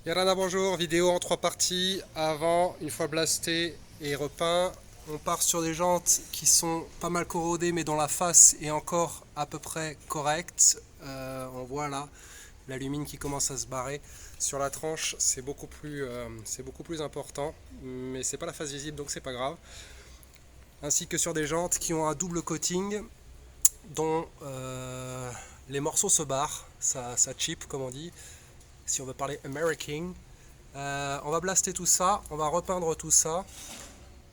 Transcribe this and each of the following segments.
Yarana, bonjour, vidéo en trois parties. Avant, une fois blasté et repeint, on part sur des jantes qui sont pas mal corrodées mais dont la face est encore à peu près correcte. On voit là l'alumine qui commence à se barrer. Sur la tranche, c'est beaucoup plus important, mais c'est pas la face visible donc c'est pas grave. Ainsi que sur des jantes qui ont un double coating dont les morceaux se barrent, ça chip comme on dit, si on veut parler American. On va blaster tout ça, on va repeindre tout ça.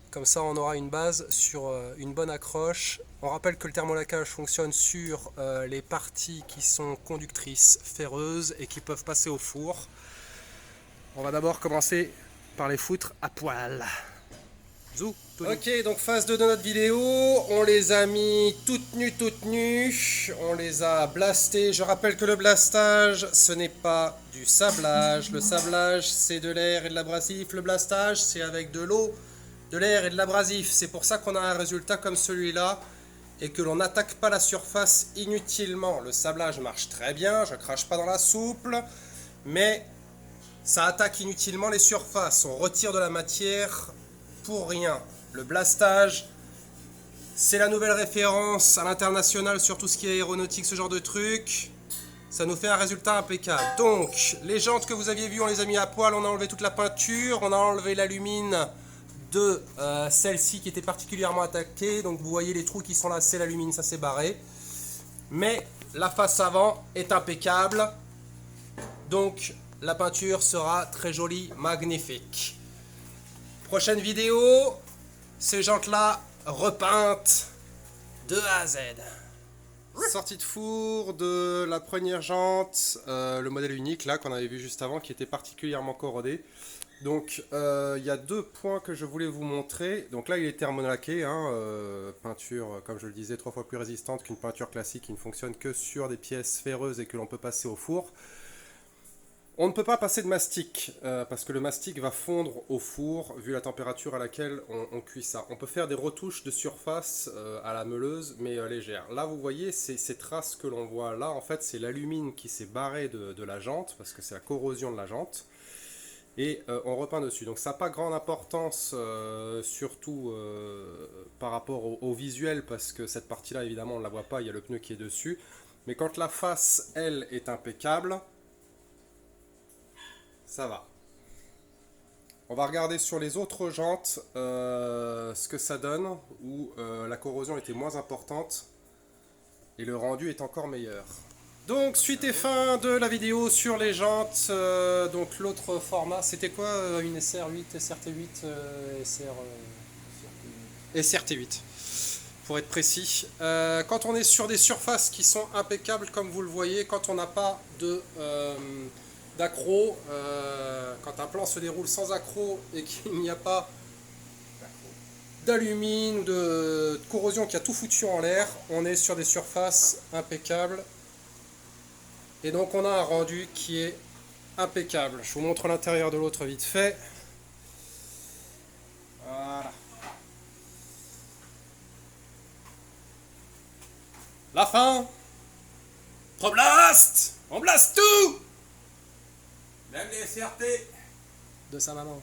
Comme ça, on aura une base sur une bonne accroche. On rappelle que le thermolacage fonctionne sur les parties qui sont conductrices ferreuses et qui peuvent passer au four. On va d'abord commencer par les foutre à poil. Zou, ok, donc phase 2 de notre vidéo, on les a mis toutes nues, on les a blastés. Je rappelle que le blastage, ce n'est pas du sablage. Le sablage, c'est de l'air et de l'abrasif. Le blastage, c'est avec de l'eau, de l'air et de l'abrasif. C'est pour ça qu'on a un résultat comme celui-là et que l'on n'attaque pas la surface inutilement. Le sablage marche très bien, je crache pas dans la soupe, mais ça attaque inutilement les surfaces. On retire de la matière pour rien. Le blastage, c'est la nouvelle référence à l'international sur tout ce qui est aéronautique, ce genre de truc. Ça nous fait un résultat impeccable. Donc, les jantes que vous aviez vues, on les a mis à poil, on a enlevé toute la peinture, on a enlevé l'alumine de celle-ci qui était particulièrement attaquée. Donc, vous voyez les trous qui sont là, c'est l'alumine, ça s'est barré. Mais la face avant est impeccable. Donc, la peinture sera très jolie, magnifique. Prochaine vidéo, ces jantes-là repeintes de A à Z. Sortie de four de la première jante, le modèle unique là qu'on avait vu juste avant qui était particulièrement corrodé. Donc il y a deux points que je voulais vous montrer. Donc là il est thermolaqué, peinture comme je le disais 3 fois plus résistante qu'une peinture classique qui ne fonctionne que sur des pièces ferreuses et que l'on peut passer au four. On ne peut pas passer de mastic, parce que le mastic va fondre au four, vu la température à laquelle on cuit ça. On peut faire des retouches de surface à la meuleuse, mais légères. Là, vous voyez, ces traces que l'on voit là, en fait, c'est l'alumine qui s'est barré de la jante, parce que c'est la corrosion de la jante, et on repeint dessus. Donc ça n'a pas grande importance, surtout par rapport au visuel, parce que cette partie-là, évidemment, on ne la voit pas, il y a le pneu qui est dessus. Mais quand la face, elle, est impeccable, ça va. On va regarder sur les autres jantes ce que ça donne, où la corrosion était moins importante et le rendu est encore meilleur. Donc suite et fin de la vidéo sur les jantes. Donc l'autre format, c'était quoi une SR8, SRT8, SRT8 pour être précis. Quand on est sur des surfaces qui sont impeccables comme vous le voyez, quand on n'a pas d'accro, quand un plan se déroule sans accro et qu'il n'y a pas d'alumine ou de corrosion qui a tout foutu en l'air, on est sur des surfaces impeccables et donc on a un rendu qui est impeccable. Je vous montre l'intérieur de l'autre vite fait. Voilà. La fin. On blast tout. Même les SRT. De sa maman.